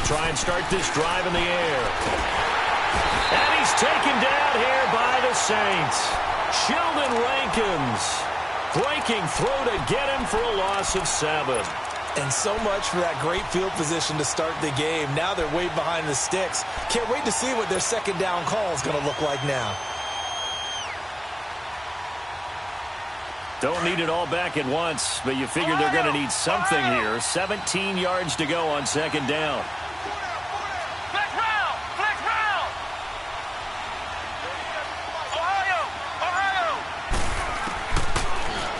They'll try and start this drive in the air. And he's taken down here by the Saints. Sheldon Rankins breaking through to get him for a loss of 7. And so much for that great field position to start the game. Now they're way behind the sticks. Can't wait to see what their second down call is going to look like now. Don't need it all back at once, but you figure they're going to need something here. 17 yards to go on second down.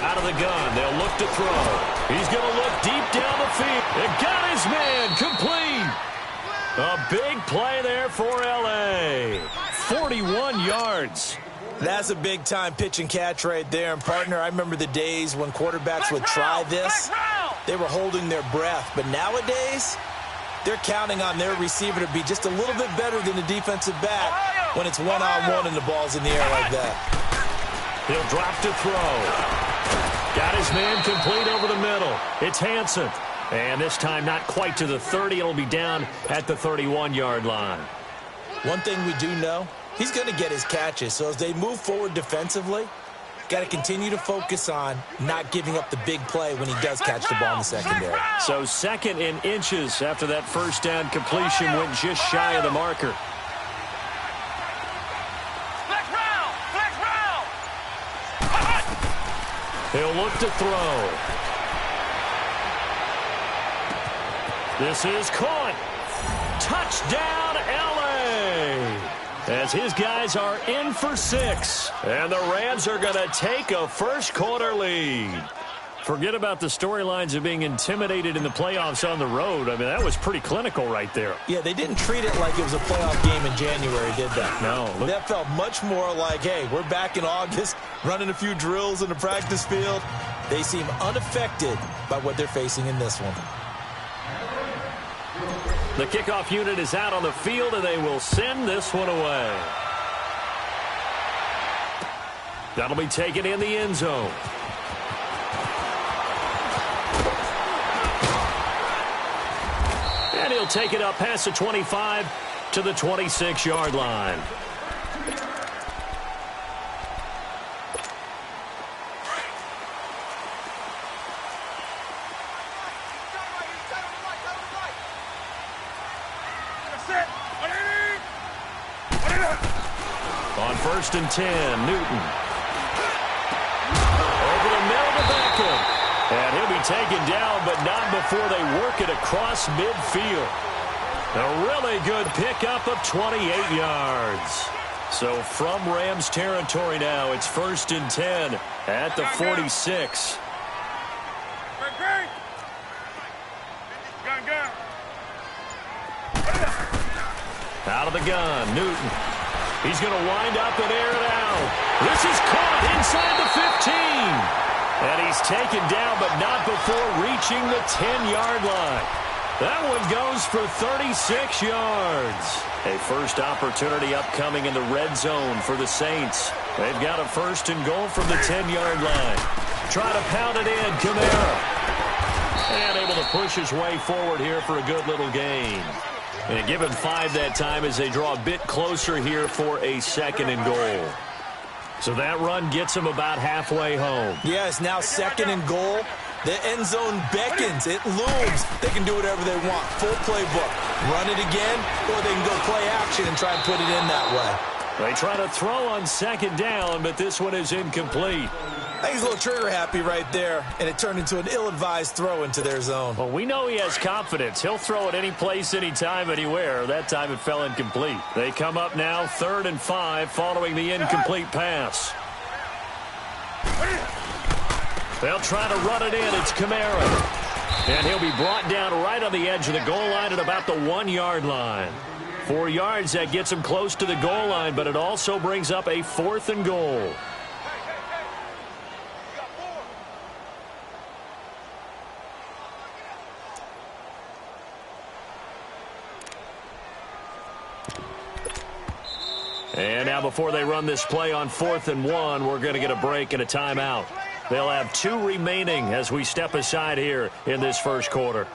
Out of the gun, they'll look to throw. He's going to look deep down the field. It got his man complete. A big play there for L.A. 41 yards. That's a big-time pitch and catch right there. And, partner, I remember the days when quarterbacks would try this. They were holding their breath. But nowadays, they're counting on their receiver to be just a little bit better than the defensive back when it's one-on-one and the ball's in the air like that. He'll drop to throw. Got his man complete over the middle. It's Hansen. And this time not quite to the 30. It'll be down at the 31-yard line. One thing we do know, he's going to get his catches. So as they move forward defensively, got to continue to focus on not giving up the big play when he does catch the ball in the secondary. So 2nd and inches after that first down completion went just shy of the marker. He'll look to throw. This is caught. Touchdown, L.A. As his guys are in for 6. And the Rams are going to take a first-quarter lead. Forget about the storylines of being intimidated in the playoffs on the road. I mean, that was pretty clinical right there. Yeah, they didn't treat it like it was a playoff game in January, did they? No. That felt much more like, hey, we're back in August, running a few drills in the practice field. They seem unaffected by what they're facing in this one. The kickoff unit is out on the field, and they will send this one away. That'll be taken in the end zone. And he'll take it up past the 25 to the 26-yard line. On 1st and 10, Newton. Over the middle to Beckham. And he'll be taken down, but not before they work it across midfield. A really good pickup of 28 yards. So from Rams territory now, it's 1st and 10 at the 46. Out of the gun, Newton. He's going to wind up and air it out. This is caught inside the 15. And he's taken down, but not before reaching the 10-yard line. That one goes for 36 yards. A first opportunity upcoming in the red zone for the Saints. They've got a 1st and goal from the 10-yard line. Try to pound it in, Kamara. And able to push his way forward here for a good little gain. And give him 5 that time as they draw a bit closer here for a 2nd and goal. So that run gets him about halfway home. Yeah, it's now 2nd and goal. The end zone beckons. It looms. They can do whatever they want. Full playbook. Run it again, or they can go play action and try and put it in that way. They try to throw on 2nd down, but this one is incomplete. I think he's a little trigger happy right there, and it turned into an ill-advised throw into their zone. Well, we know he has confidence. He'll throw it any place, anytime, anywhere. That time it fell incomplete. They come up now 3rd and 5 following the incomplete pass. They'll try to run it in. It's Kamara. And he'll be brought down right on the edge of the goal line at about the 1-yard line. 4 yards, that gets him close to the goal line, but it also brings up a 4th and goal. And now before they run this play on 4th and 1, we're going to get a break and a timeout. They'll have 2 remaining as we step aside here in this first quarter.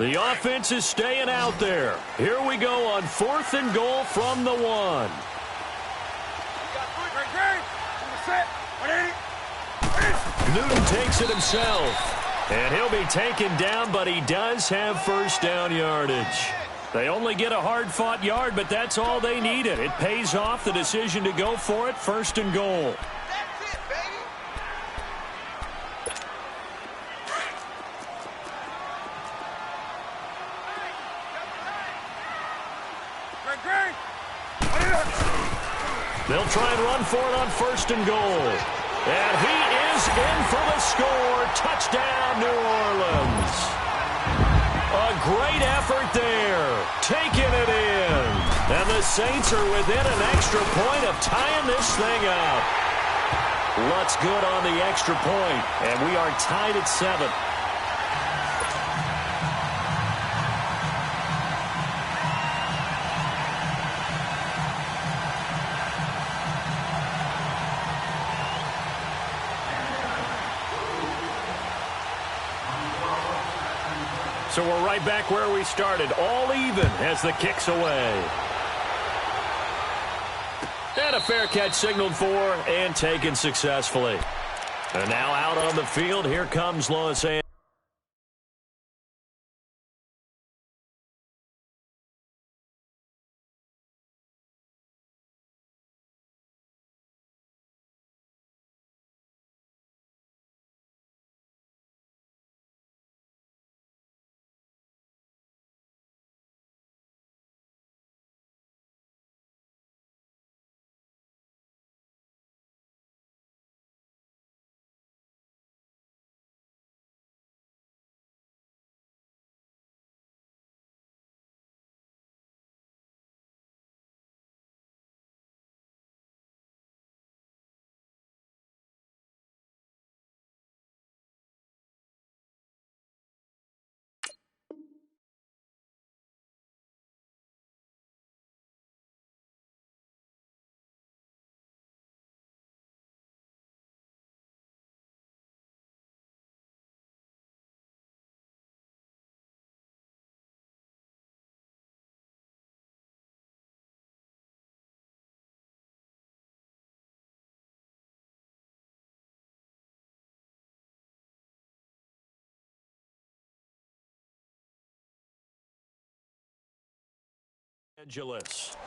The offense is staying out there. Here we go on 4th and goal from the 1. Newton takes it himself. And he'll be taken down, but he does have first down yardage. They only get a hard-fought yard, but that's all they needed. It pays off, the decision to go for it, 1st and goal. That's it, baby. They'll try and run for it on 1st and goal. And he is in for the score. Touchdown, New Orleans. A great effort there. Taking it in. And the Saints are within an extra point of tying this thing up. Lutz good on the extra point. And we are tied at 7. So we're right back where we started, all even as the kick's away. And a fair catch signaled for and taken successfully. And now out on the field, here comes Los Angeles.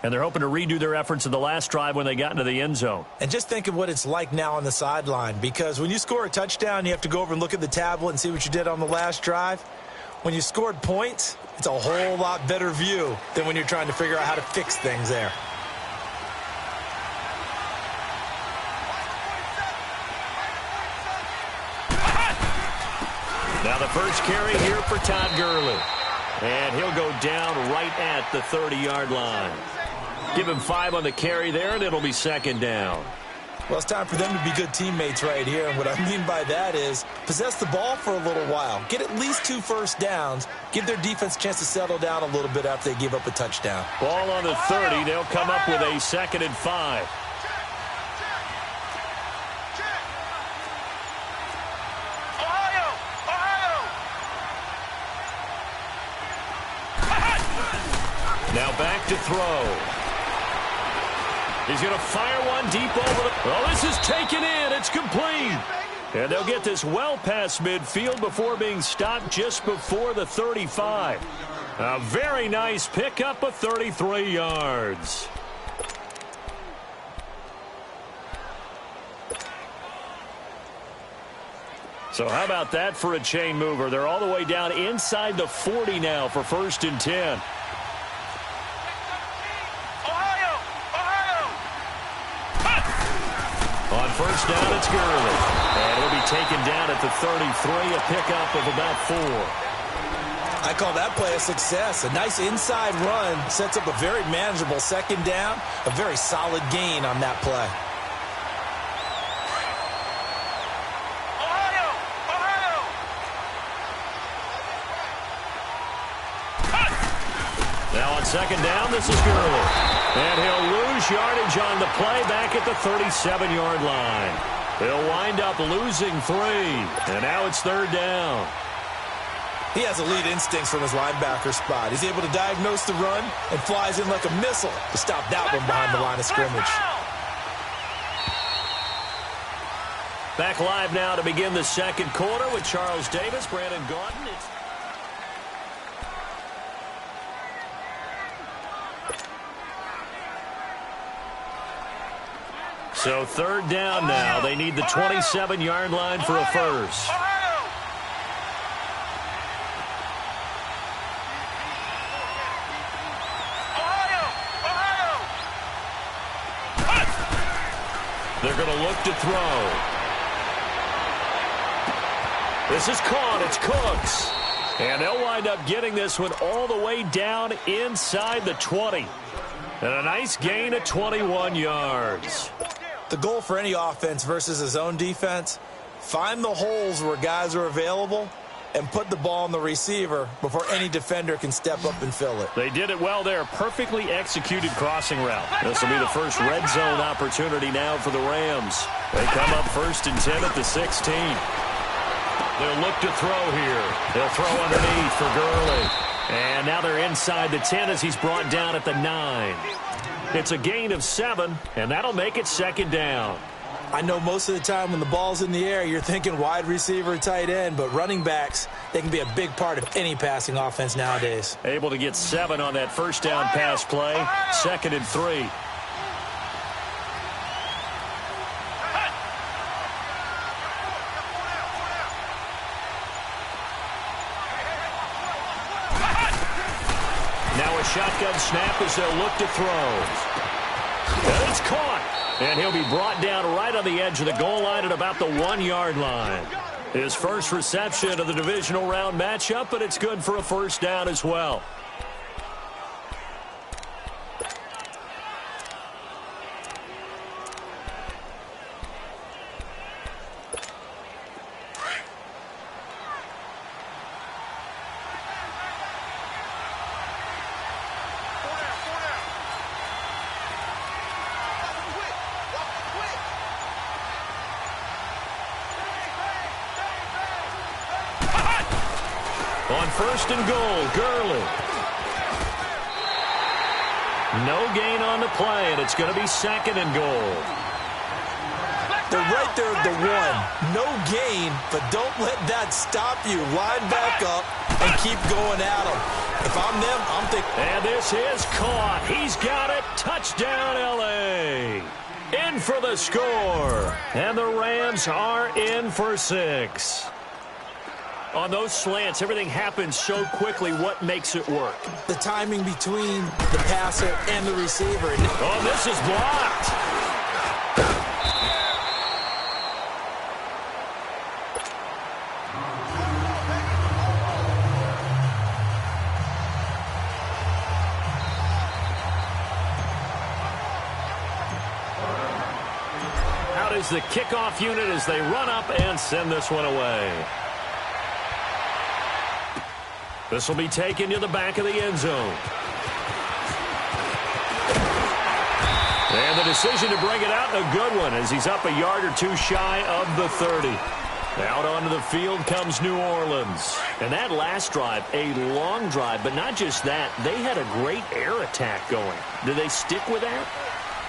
And they're hoping to redo their efforts in the last drive when they got into the end zone. And just think of what it's like now on the sideline, because when you score a touchdown, you have to go over and look at the tablet and see what you did on the last drive. When you scored points, it's a whole lot better view than when you're trying to figure out how to fix things there. Now the first carry here for Todd Gurley. And he'll go down right at the 30-yard line. Give him 5 on the carry there, and it'll be 2nd down. Well, it's time for them to be good teammates right here. And what I mean by that is possess the ball for a little while. Get at least 2 first downs. Give their defense a chance to settle down a little bit after they give up a touchdown. Ball on the 30. They'll come up with a 2nd and 5. Now back to throw. He's going to fire one deep over the... Oh, this is taken in. It's complete. And they'll get this well past midfield before being stopped just before the 35. A very nice pickup of 33 yards. So how about that for a chain mover? They're all the way down inside the 40 now for 1st and 10. On 1st down, it's Gurley. And he'll be taken down at the 33, a pickup of about 4. I call that play a success. A nice inside run sets up a very manageable 2nd down. A very solid gain on that play. Now on 2nd down, this is Gurley. And he'll lose yardage on the play back at the 37-yard line. They'll wind up losing 3. And now it's 3rd down. He has elite instincts from his linebacker spot. He's able to diagnose the run and flies in like a missile to stop that one behind the line of scrimmage. Back live now to begin the second quarter with Charles Davis, Brandon Gaudin. So third down now. They need the 27-yard line for a first. They're going to look to throw. This is caught. It's Cooks. And they'll wind up getting this one all the way down inside the 20. And a nice gain of 21 yards. The goal for any offense versus his own defense, find the holes where guys are available and put the ball on the receiver before any defender can step up and fill it. They did it well there. Perfectly executed crossing route. This will be the first red zone opportunity now for the Rams. They come up 1st and 10 at the 16. They'll look to throw here. They'll throw underneath for Gurley. And now they're inside the 10 as he's brought down at the 9. It's a gain of 7, and that'll make it 2nd down. I know most of the time when the ball's in the air, you're thinking wide receiver, tight end, but running backs, they can be a big part of any passing offense nowadays. Able to get 7 on that first down pass play. 2nd and 3. Now a shotgun snap as they'll look to throw. And it's caught. And he'll be brought down right on the edge of the goal line at about the 1-yard line. His first reception of the divisional round matchup, but it's good for a first down as well. On 1st and goal, Gurley. No gain on the play, and it's going to be 2nd and goal. They're right there at the 1. No gain, but don't let that stop you. Line back up and keep going at them. If I'm them, I'm thinking. And this is caught. He's got it. Touchdown, L.A. In for the score. And the Rams are in for 6. On those slants, everything happens so quickly. What makes it work? The timing between the passer and the receiver. Oh, this is blocked. Out is the kickoff unit as they run up and send this one away. This will be taken to the back of the end zone. And the decision to bring it out, a good one, as he's up a yard or two shy of the 30. Out onto the field comes New Orleans. And that last drive, a long drive, but not just that. They had a great air attack going. Do they stick with that?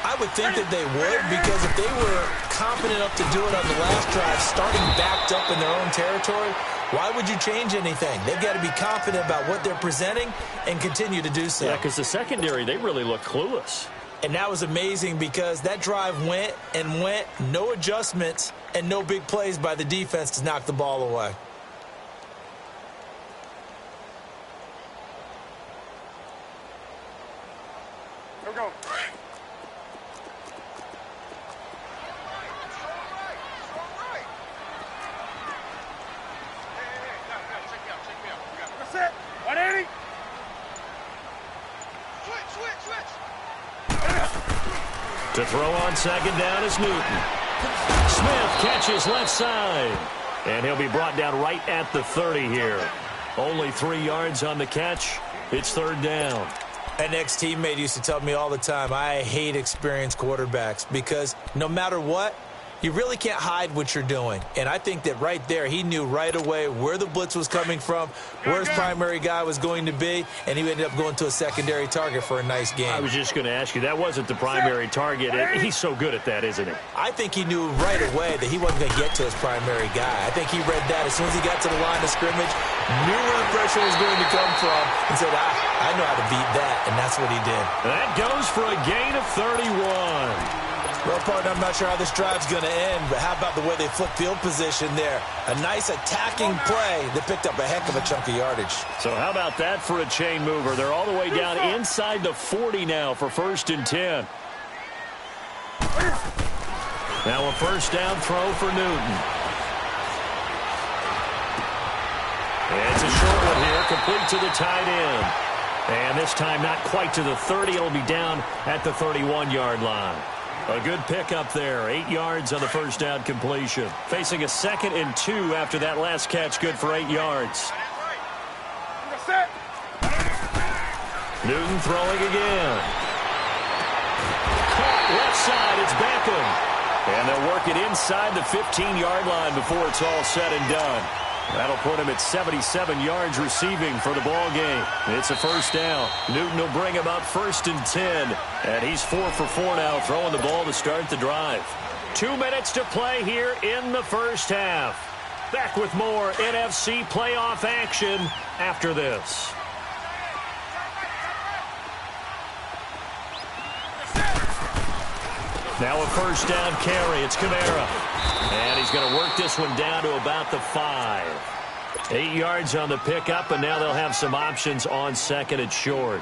I would think that they would, because if they were confident enough to do it on the last drive, starting backed up in their own territory, why would you change anything? They've got to be confident about what they're presenting and continue to do so. Yeah, because the secondary, they really look clueless. And that was amazing because that drive went and went, no adjustments, and no big plays by the defense to knock the ball away. Here we go. To throw on 2nd down is Newton. Smith catches left side. And he'll be brought down right at the 30 here. Only 3 yards on the catch. It's 3rd down. An ex-teammate used to tell me all the time, I hate experienced quarterbacks because no matter what, You really can't hide what you're doing. And I think that right there, he knew right away where the blitz was coming from, where his primary guy was going to be, and he ended up going to a secondary target for a nice game. I was just going to ask you, that wasn't the primary target. He's so good at that, isn't he? I think he knew right away that he wasn't going to get to his primary guy. I think he read that as soon as he got to the line of scrimmage, knew where the pressure was going to come from, and said, I know how to beat that, and that's what he did. That goes for a gain of 31. Well, partner, I'm not sure how this drive's going to end, but how about the way they flip field position there? A nice attacking play that picked up a heck of a chunk of yardage. So how about that for a chain mover? They're all the way down inside the 40 now for 1st and 10. Now a first down throw for Newton. It's a short one here, complete to the tight end. And this time not quite to the 30. It'll be down at the 31-yard line. A good pickup there. 8 yards on the first down completion. Facing a 2nd and 2 after that last catch, good for 8 yards. Newton throwing again. Caught left side. It's Beckham. And they'll work it inside the 15-yard line before it's all said and done. That'll put him at 77 yards receiving for the ball game. It's a first down. Newton will bring him up 1st and 10. And he's 4 for 4 now, throwing the ball to start the drive. 2 minutes to play here in the first half. Back with more NFC playoff action after this. Now a first down carry. It's Kamara. And he's going to work this one down to about the 5. 8 yards on the pickup, and now they'll have some options on 2nd and short.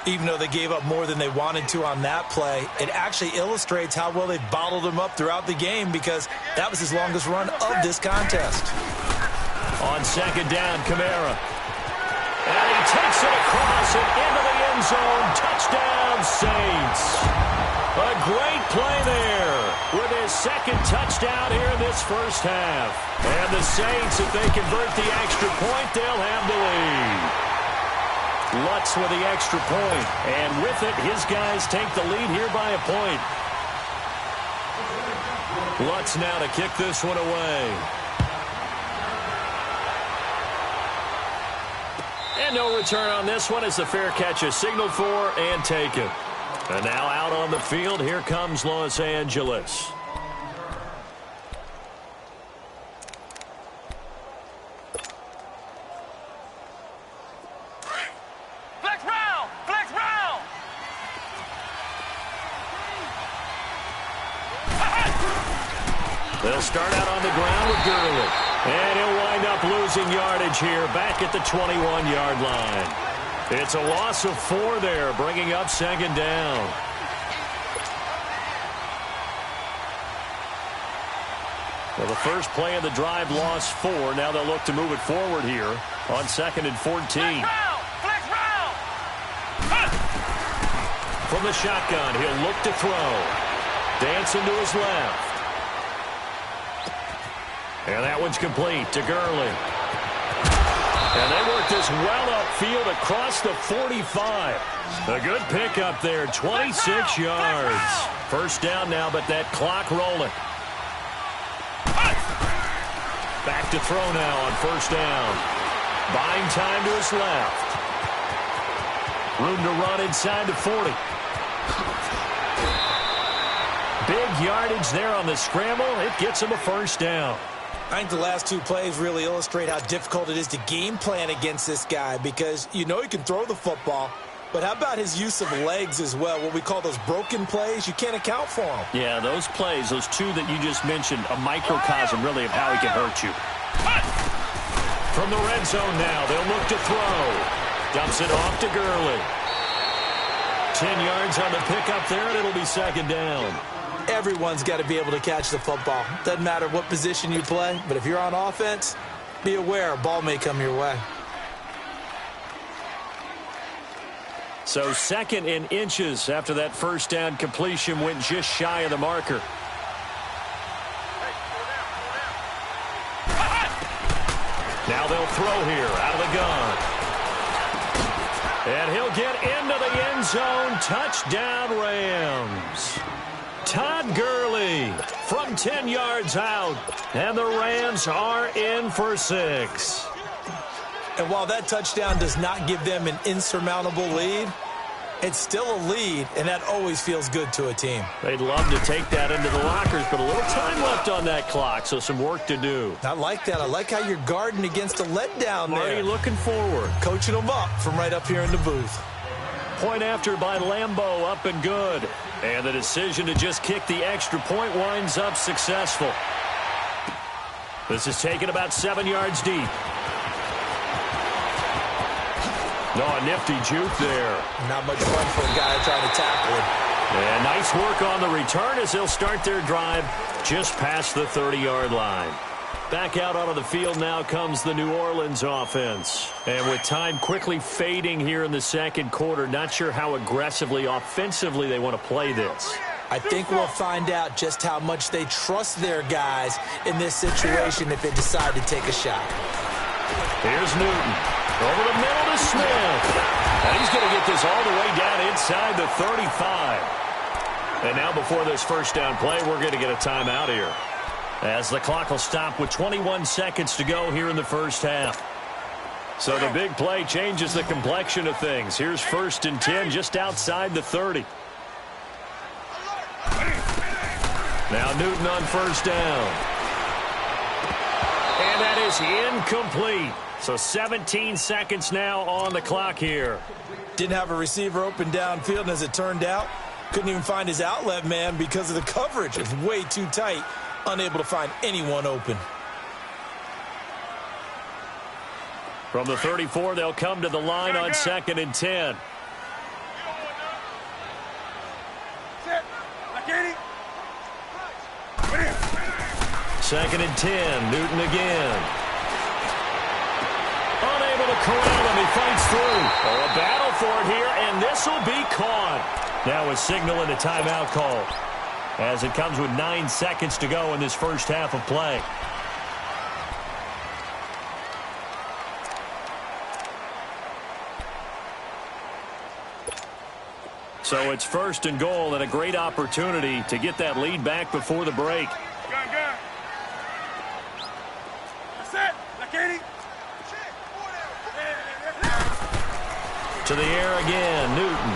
Even though they gave up more than they wanted to on that play, it actually illustrates how well they bottled him up throughout the game because that was his longest run of this contest. On 2nd down, Kamara. And he takes it across and into the end zone. Touchdown, Saints. A great play there with his 2nd touchdown here in this first half. And the Saints, if they convert the extra point, they'll have the lead. Lutz with the extra point. And with it, his guys take the lead here by a point. Lutz now to kick this one away. And no return on this one as the fair catch is signaled for and taken. And now out on the field, here comes Los Angeles. Flex round! Flex round! They'll start out on the ground with Gurley. And he'll wind up losing yardage here back at the 21-yard line. It's a loss of 4 there, bringing up 2nd down. Well, the first play of the drive lost 4. Now they'll look to move it forward here on 2nd and 14. Flex round! From the shotgun, he'll look to throw. Dancing to his left. And that one's complete to Gurley. And they work this well upfield across the 45. A good pickup there, 26 yards. First down now, but that clock rolling. Back to throw now on first down. Buying time to his left. Room to run inside the 40. Big yardage there on the scramble. It gets him a first down. I think the last 2 plays really illustrate how difficult it is to game plan against this guy because you know he can throw the football, but how about his use of legs as well, what we call those broken plays? You can't account for them. Yeah, those plays, those 2 that you just mentioned, a microcosm really of how he can hurt you. From the red zone now, they'll look to throw. Dumps it off to Gurley. 10 yards on the pickup there, and it'll be 2nd down. Everyone's got to be able to catch the football. Doesn't matter what position you play, but if you're on offense, be aware a ball may come your way. So 2nd and inches after that first down completion went just shy of the marker. Now they'll throw here out of the gun. And he'll get into the end zone. Touchdown, Rams. Todd Gurley from 10 yards out. And the Rams are in for 6. And while that touchdown does not give them an insurmountable lead, it's still a lead, and that always feels good to a team. They'd love to take that into the lockers, but a little time left on that clock, so some work to do. I like that. I like how you're guarding against a letdown there. Are you looking forward? Coaching them up from right up here in the booth. Point after by Lambeau, up and good. And the decision to just kick the extra point winds up successful. This is taken about 7 yards deep. No, a nifty juke there. Not much fun for a guy trying to tackle it. And nice work on the return as they'll start their drive just past the 30-yard line. Back out onto the field now comes the New Orleans offense. And with time quickly fading here in the second quarter, not sure how aggressively, offensively they want to play this. I think we'll find out just how much they trust their guys in this situation if they decide to take a shot. Here's Newton. Over the middle to Smith. And he's going to get this all the way down inside the 35. And now before this first down play, we're going to get a timeout here, as the clock will stop with 21 seconds to go here in the first half. So the big play changes the complexion of things. Here's 1st and 10 just outside the 30. Now Newton on first down. And that is incomplete. So 17 seconds now on the clock here. Didn't have a receiver open downfield, and as it turned out, couldn't even find his outlet man because of the coverage. It's way too tight. Unable to find anyone open. From the 34, they'll come to the line on 2nd and 10. Second and 10, Newton again. Unable to corral him, he fights through. Oh, a battle for it here, and this will be caught. Now a signal and a timeout call, as it comes with 9 seconds to go in this first half of play. So it's 1st and goal, and a great opportunity to get that lead back before the break. To the air again, Newton.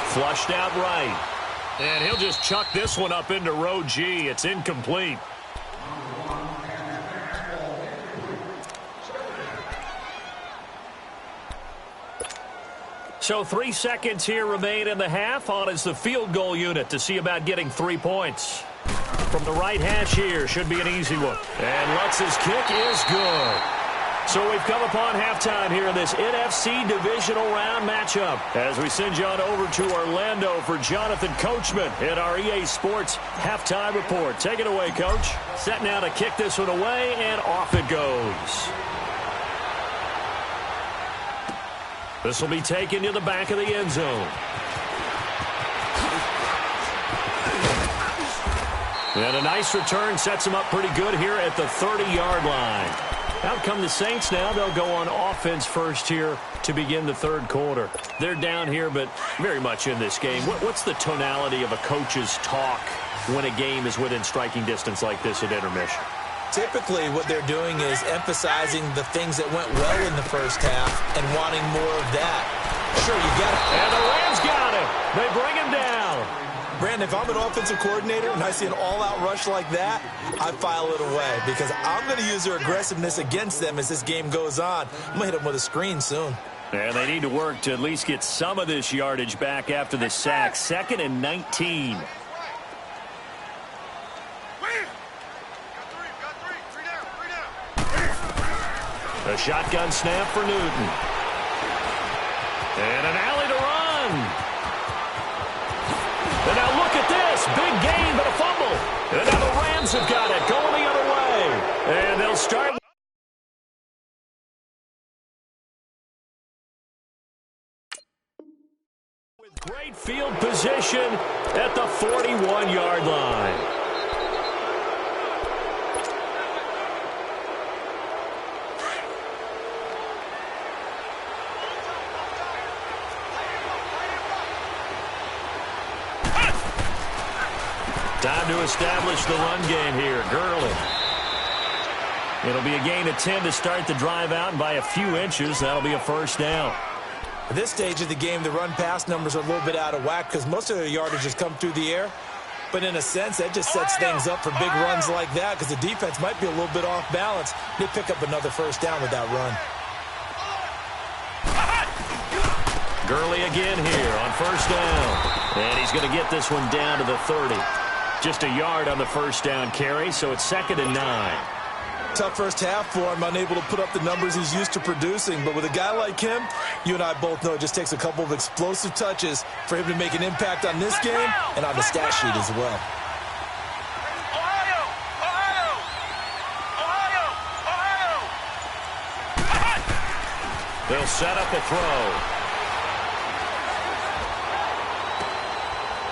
Flushed out right. And he'll just chuck this one up into row G. It's incomplete. So 3 seconds here remain in the half. On is the field goal unit to see about getting 3 points. From the right hash here, should be an easy one. And Lutz's kick is good. So we've come upon halftime here in this NFC divisional round matchup, as we send you on over to Orlando for Jonathan Coachman in our EA Sports halftime report. Take it away, Coach. Set now to kick this one away, and off it goes. This will be taken to the back of the end zone. And a nice return sets him up pretty good here at the 30-yard line. Out come the Saints now. They'll go on offense first here to begin the third quarter. They're down here, but very much in this game. What's the tonality of a coach's talk when a game is within striking distance like this at intermission? Typically, what they're doing is emphasizing the things that went well in the first half and wanting more of that. Sure, you got it. And the Rams got it. They bring him down. Brandon, if I'm an offensive coordinator and I see an all-out rush like that, I file it away because I'm going to use their aggressiveness against them as this game goes on. I'm going to hit them with a screen soon. And they need to work to at least get some of this yardage back after the sack. 2nd and 19. A shotgun snap for Newton. And an alley to run. And now look at this. Big gain, but a fumble. And now the Rams have got it. Going the other way. And they'll start. With great field position at the 41-yard line. trying to establish the run game here. Gurley. It'll be a gain of 10 to start the drive out, and by a few inches, that'll be a first down. At this stage of the game, the run-pass numbers are a little bit out of whack because most of their yardage has come through the air. But in a sense, that just sets things up for big runs like that because the defense might be a little bit off balance. They pick up another first down with that run. Gurley again here on first down. And he's going to get this one down to the 30. Just a yard on the first down carry, so it's 2nd and 9. Tough first half for him, unable to put up the numbers he's used to producing. But with a guy like him, you and I both know it just takes a couple of explosive touches for him to make an impact on this game and on the stat sheet as well. They'll set up a throw.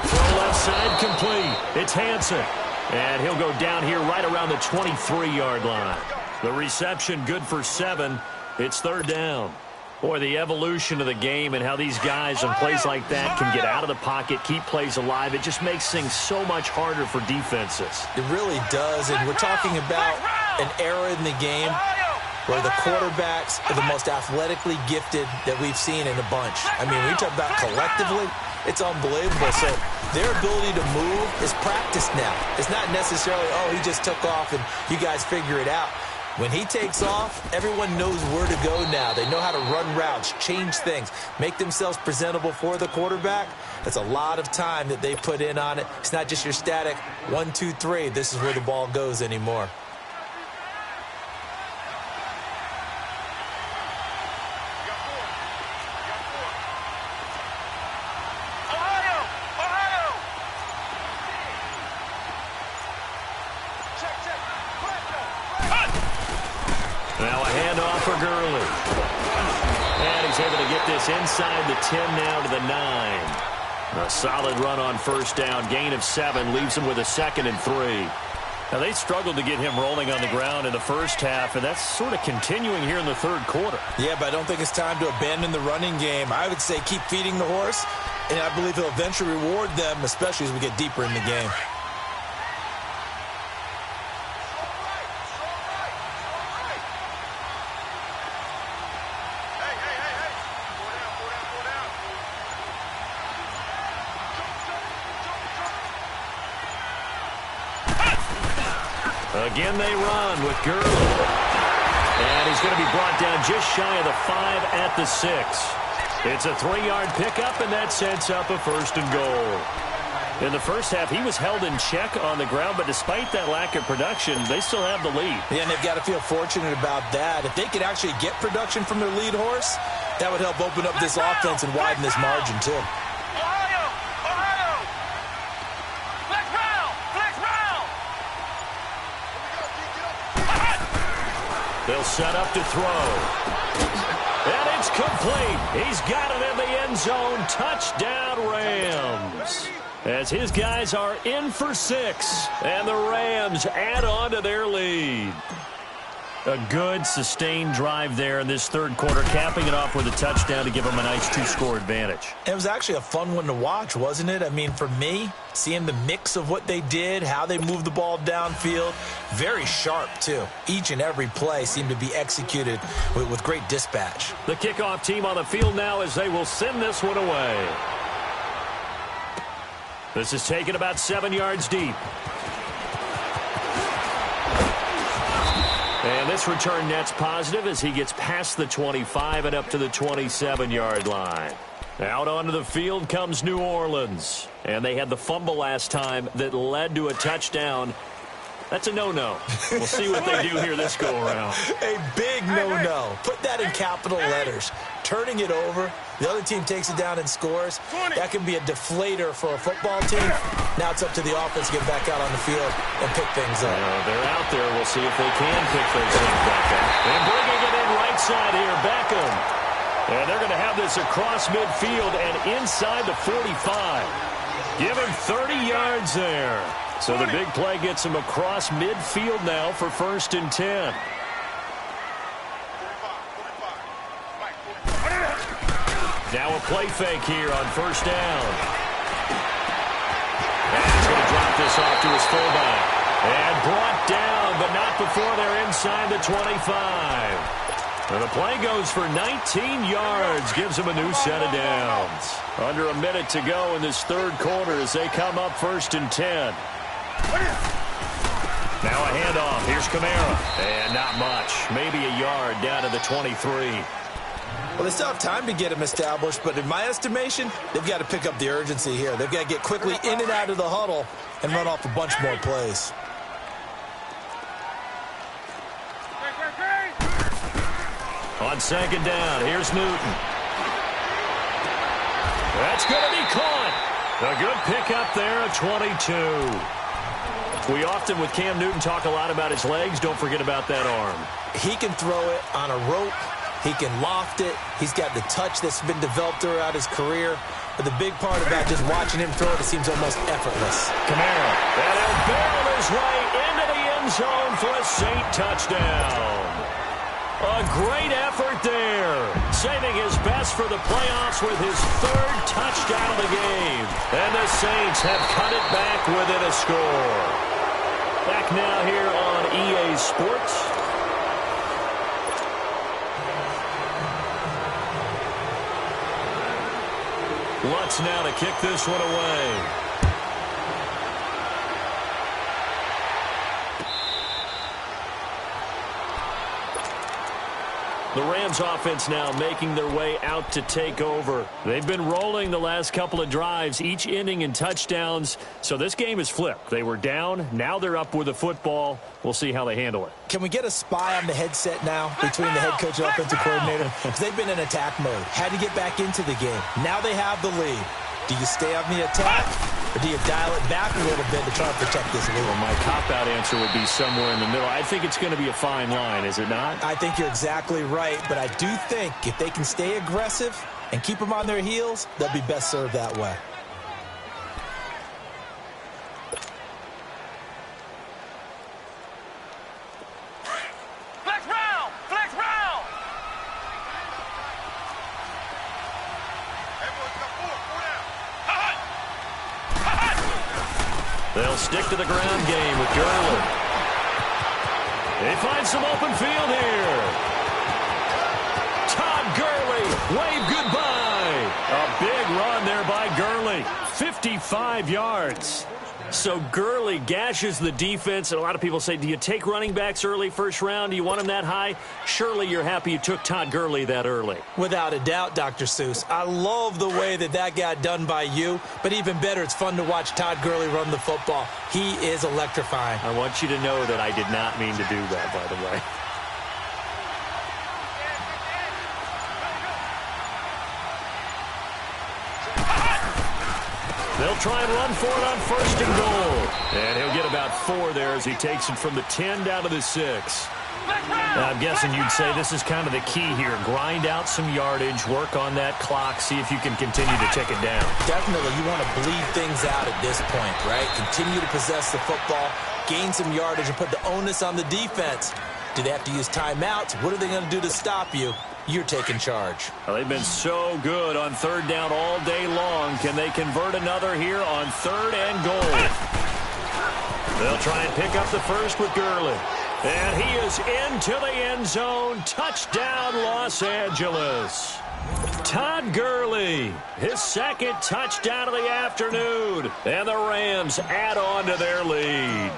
Throw left side complete. It's Hansen. And he'll go down here right around the 23-yard line. The reception good for 7. It's 3rd down. Boy, the evolution of the game and how these guys in plays like that can get out of the pocket, keep plays alive, it just makes things so much harder for defenses. It really does, and we're talking about an era in the game where the quarterbacks are the most athletically gifted that we've seen in a bunch. I mean, when you talk about collectively, it's unbelievable. So their ability to move is practiced now. It's not necessarily, oh, he just took off and you guys figure it out. When he takes off, everyone knows where to go now. They know how to run routes, change things, make themselves presentable for the quarterback. That's a lot of time that they put in on it. It's not just your static 1, 2, 3. This is where the ball goes anymore. Inside the 10 now to the 9. A solid run on first down. Gain of 7 leaves him with a 2nd and 3. Now, they struggled to get him rolling on the ground in the first half, and that's sort of continuing here in the 3rd quarter. Yeah, but I don't think it's time to abandon the running game. I would say keep feeding the horse, and I believe he'll eventually reward them, especially as we get deeper in the game. Again, they run with Gurley. And he's going to be brought down just shy of the 5 at the 6. It's a 3-yard pickup, and that sets up a 1st and goal. In the first half, he was held in check on the ground, but despite that lack of production, they still have the lead. Yeah, and they've got to feel fortunate about that. If they could actually get production from their lead horse, that would help open up this offense and widen this margin, too. They'll set up to throw. And it's complete. He's got it in the end zone. Touchdown, Rams. As his guys are in for 6. And the Rams add on to their lead. A good, sustained drive there in this 3rd quarter, capping it off with a touchdown to give them a nice 2-score advantage. It was actually a fun one to watch, wasn't it? I mean, for me, seeing the mix of what they did, how they moved the ball downfield, very sharp, too. Each and every play seemed to be executed with great dispatch. The kickoff team on the field now as they will send this one away. This is taken about 7 yards deep. And this return net's positive as he gets past the 25 and up to the 27-yard line. Out onto the field comes New Orleans. And they had the fumble last time that led to a touchdown. That's a no-no. We'll see what they do here this go-around. A big no-no. Put that in capital letters. Turning it over, the other team takes it down and scores. That can be a deflator for a football team. Now it's up to the offense to get back out on the field and pick things up. They're out there. We'll see if they can pick those things back up. And bringing it in right side here, Beckham. And they're going to have this across midfield and inside the 45. Give him 30 yards there. So the big play gets him across midfield now for 1st and 10. Now a play fake here on 1st down. And he's going to drop this this off to his fullback. And brought down, but not before they're inside the 25. And the play goes for 19 yards, gives them a new set of downs. Under a minute to go in this third quarter as they come up 1st and 10. Now a handoff. Here's Kamara. And not much. Maybe a yard down to the 23. Well, they still have time to get him established, but in my estimation, they've got to pick up the urgency here. They've got to get quickly in and out of the huddle and run off a bunch more plays. On 2nd down, here's Newton. That's going to be caught. A good pickup there at 22. We often, with Cam Newton, talk a lot about his legs. Don't forget about that arm. He can throw it on a rope. He can loft it. He's got the touch that's been developed throughout his career. But the big part about just watching him throw it seems almost effortless. Kamara. And he'll barrel his way into the end zone for a Saint touchdown. A great effort there, saving his best for the playoffs with his 3rd touchdown of the game. And the Saints have cut it back within a score. Back now here on EA Sports. Lutz now to kick this one away. The Rams offense now making their way out to take over. They've been rolling the last couple of drives, each inning in touchdowns. So this game is flipped. They were down. Now they're up with the football. We'll see how they handle it. Can we get a spy on the headset now between the head coach and offensive coordinator? Because they've been in attack mode. Had to get back into the game. Now they have the lead. Do you stay on the attack, or do you dial it back a little bit to try to protect this lead? Well, my cop-out answer would be somewhere in the middle. I think it's going to be a fine line, is it not? I think you're exactly right, but I do think if they can stay aggressive and keep them on their heels, they'll be best served that way. Flex round! Flex round! They'll stick to the ground game with Gurley. They find some open field here. Todd Gurley, wave goodbye. A big run there by Gurley. 55 yards. So Gurley gashes the defense, and a lot of people say, do you take running backs early first round? Do you want them that high? Surely you're happy you took Todd Gurley that early. Without a doubt, Dr. Seuss. I love the way that got done by you, but even better, it's fun to watch Todd Gurley run the football. He is electrifying. I want you to know that I did not mean to do that, by the way. They'll try and run for it on 1st and goal. And he'll get about 4 there as he takes it from the 10 down to the 6. Now, I'm guessing you'd say this is kind of the key here. Grind out some yardage, work on that clock, see if you can continue to tick it down. Definitely, you want to bleed things out at this point, right? Continue to possess the football, gain some yardage, and put the onus on the defense. Do they have to use timeouts? What are they going to do to stop you? You're taking charge. Well, they've been so good on 3rd down all day long. Can they convert another here on 3rd and goal? They'll try and pick up the first with Gurley. And he is into the end zone. Touchdown, Los Angeles. Todd Gurley, his 2nd touchdown of the afternoon. And the Rams add on to their lead.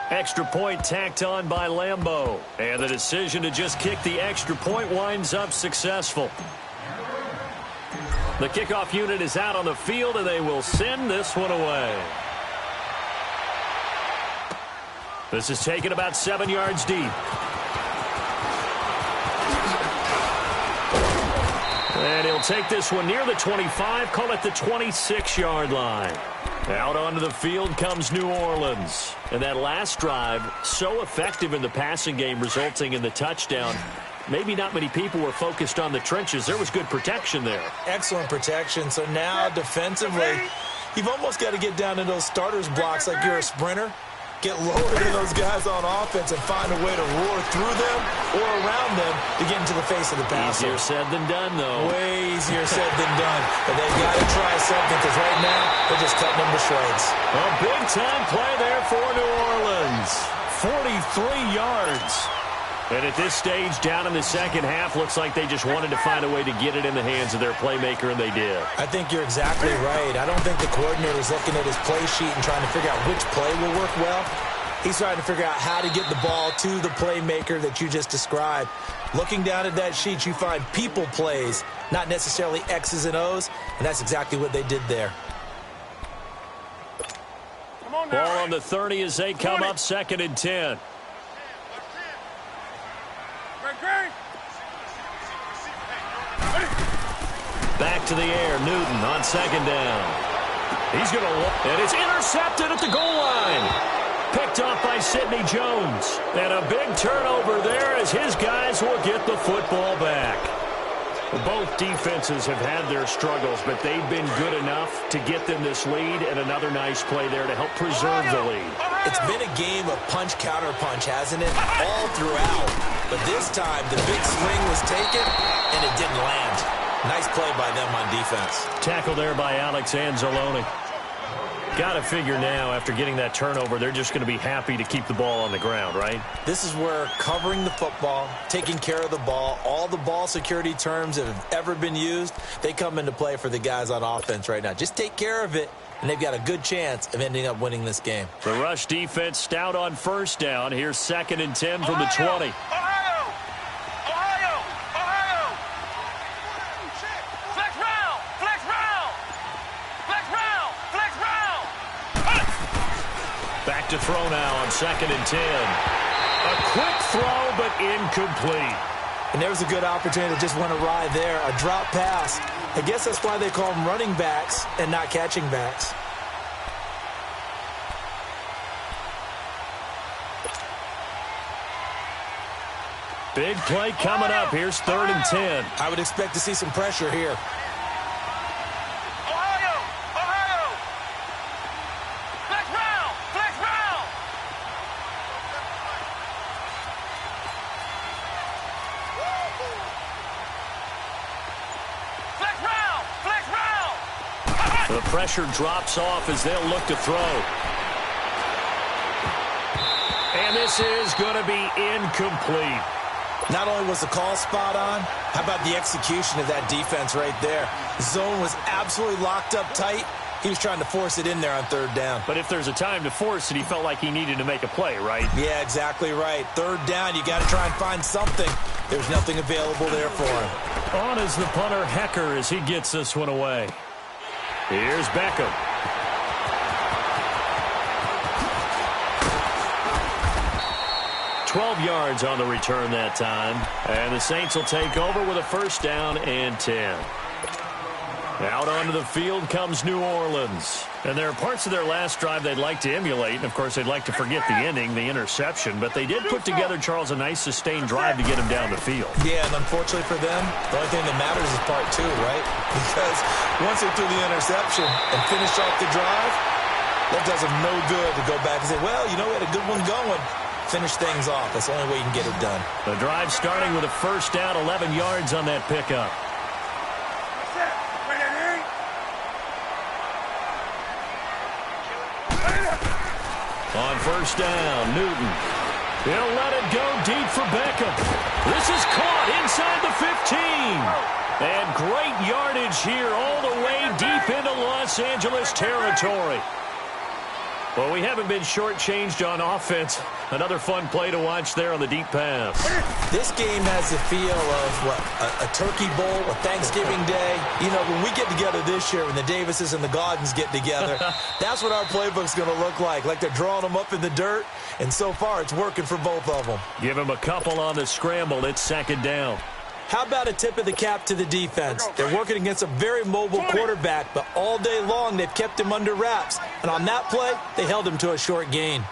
Extra point tacked on by Lambeau. And the decision to just kick the extra point winds up successful. The kickoff unit is out on the field, and they will send this one away. This is taken about 7 yards deep. And he'll take this one near the 25, call it the 26-yard line. Out onto the field comes New Orleans. And that last drive, so effective in the passing game, resulting in the touchdown. Maybe not many people were focused on the trenches. There was good protection there. Excellent protection. So now defensively, you've almost got to get down to those starters blocks like you're a sprinter get lower than those guys on offense and find a way to roar through them or around them to get into the face of the passer. Easier said than done, though. Way easier said than done. But they've got to try something because right now they're just cutting them to shreds. A big-time play there for New Orleans. 43 yards. And at this stage, down in the second half, looks like they just wanted to find a way to get it in the hands of their playmaker, and they did. I think you're exactly right. I don't think the coordinator's looking at his play sheet and trying to figure out which play will work well. He's trying to figure out how to get the ball to the playmaker that you just described. Looking down at that sheet, you find people plays, not necessarily X's and O's, and that's exactly what they did there. Ball on the 30 as they come up 2nd and 10. Back to the air, Newton on 2nd down. He's going to look, and it's intercepted at the goal line. Picked off by Sidney Jones. And a big turnover there as his guys will get the football back. Both defenses have had their struggles, but they've been good enough to get them this lead, and another nice play there to help preserve the lead. It's been a game of punch-counter-punch, hasn't it? All throughout. But this time, the big swing was taken, and it didn't land. Nice play by them on defense. Tackle there by Alex Anzalone. Got to figure now, after getting that turnover, they're just going to be happy to keep the ball on the ground, right? This is where covering the football, taking care of the ball, all the ball security terms that have ever been used, they come into play for the guys on offense right now. Just take care of it, and they've got a good chance of ending up winning this game. The rush defense stout on 1st down. Here's 2nd and 10 from the 20. Back to throw now on 2nd and 10. A quick throw, but incomplete. And there was a good opportunity that just went awry there. A drop pass. I guess that's why they call them running backs and not catching backs. Big play coming up. Here's 3rd and 10. I would expect to see some pressure here. The pressure drops off as they'll look to throw. And this is going to be incomplete. Not only was the call spot on, how about the execution of that defense right there? The zone was absolutely locked up tight. He was trying to force it in there on 3rd down. But if there's a time to force it, he felt like he needed to make a play, right? Yeah, exactly right. 3rd down, you got to try and find something. There's nothing available there for him. On is the punter, Hecker, as he gets this one away. Here's Beckham. $12 yards on the return that time. And the Saints will take over with a 1st down and 10. Out onto the field comes New Orleans. And there are parts of their last drive they'd like to emulate. And, of course, they'd like to forget the ending, the interception. But they did put together, Charles, a nice sustained drive to get him down the field. Yeah, and unfortunately for them, the only thing that matters is part 2, right? Because once they threw the interception and finished off the drive, that does them no good to go back and say, well, you know, we had a good one going. Finish things off. That's the only way you can get it done. The drive starting with a 1st down, 11 yards on that pickup. On 1st down, Newton. He'll let it go deep for Beckham. This is caught inside the 15. And great yardage here all the way deep into Los Angeles territory. Well, we haven't been shortchanged on offense. Another fun play to watch there on the deep pass. This game has the feel of, a Turkey Bowl, a Thanksgiving Day. You know, when we get together this year, when the Davises and the Gaudens get together, that's what our playbook's going to look like they're drawing them up in the dirt. And so far, it's working for both of them. Give him a couple on the scramble. It's 2nd down. How about a tip of the cap to the defense? They're working against a very mobile quarterback, but all day long they've kept him under wraps. And on that play, they held him to a short gain.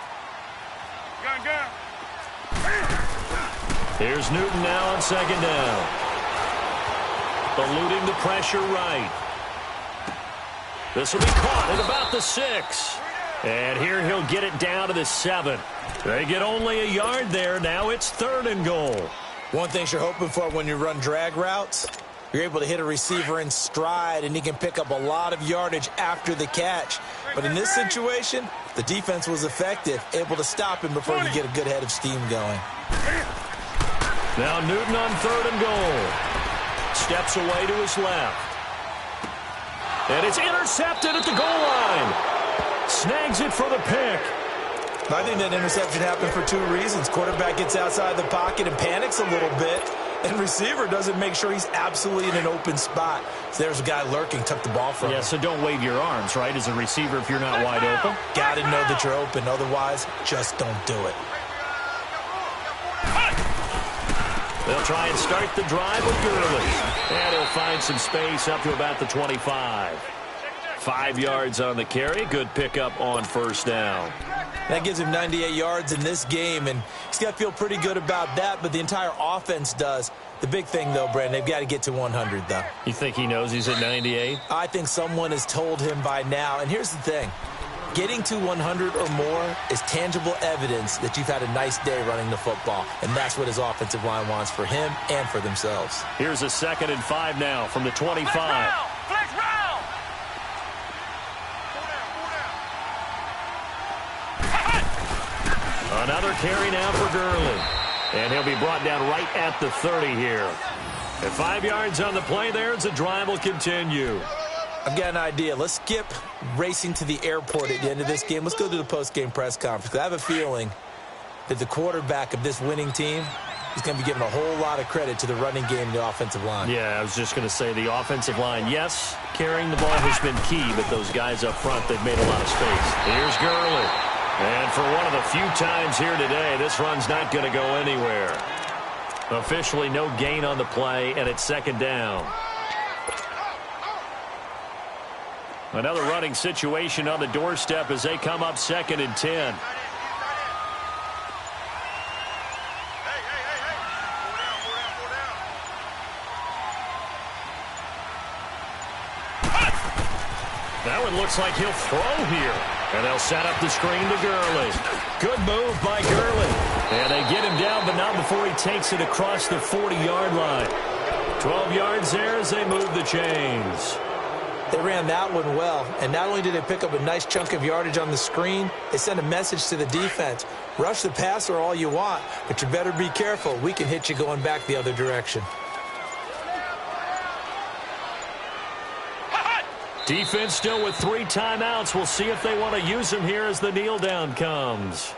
Here's Newton now on 2nd down. Eluding the pressure right. This will be caught at about the 6. And here he'll get it down to the 7. They get only a yard there. Now it's 3rd and goal. One thing you're hoping for when you run drag routes, you're able to hit a receiver in stride, and he can pick up a lot of yardage after the catch. But in this situation, the defense was effective, able to stop him before he get a good head of steam going. Now Newton on 3rd and goal. Steps away to his left. And it's intercepted at the goal line. Snags it for the pick. I think that interception happened for 2 reasons. Quarterback gets outside the pocket and panics a little bit, and receiver doesn't make sure he's absolutely in an open spot. So there's a guy lurking, took the ball from him. Yeah, so don't wave your arms, right, as a receiver if you're not wide open. Got to know that you're open. Otherwise, just don't do it. They'll try and start the drive with Gurley. And he'll find some space up to about the 25. 5 yards on the carry. Good pickup on 1st down. That gives him 98 yards in this game, and he's got to feel pretty good about that, but the entire offense does. The big thing, though, Brandon, they've got to get to 100, though. You think he knows he's at 98? I think someone has told him by now. And here's the thing. Getting to 100 or more is tangible evidence that you've had a nice day running the football, and that's what his offensive line wants for him and for themselves. Here's a 2nd and 5 now from the 25. Flex round. Another carry now for Gurley. And he'll be brought down right at the 30 here. And 5 yards on the play there as the drive will continue. I've got an idea. Let's skip racing to the airport at the end of this game. Let's go to the post-game press conference. I have a feeling that the quarterback of this winning team is going to be giving a whole lot of credit to the running game and the offensive line. Yeah, I was just going to say the offensive line, yes, carrying the ball has been key, but those guys up front, they've made a lot of space. Here's Gurley. And for one of the few times here today, this run's not going to go anywhere. Officially no gain on the play, and it's 2nd down. Another running situation on the doorstep as they come up 2nd and 10. That one looks like he'll throw here. And they'll set up the screen to Gurley. Good move by Gurley. And they get him down, but not before he takes it across the 40-yard line. 12 yards there as they move the chains. They ran that one well, and not only did they pick up a nice chunk of yardage on the screen, they sent a message to the defense. Rush the passer all you want, but you better be careful. We can hit you going back the other direction. Defense still with 3 timeouts. We'll see if they want to use them here as the kneel down comes.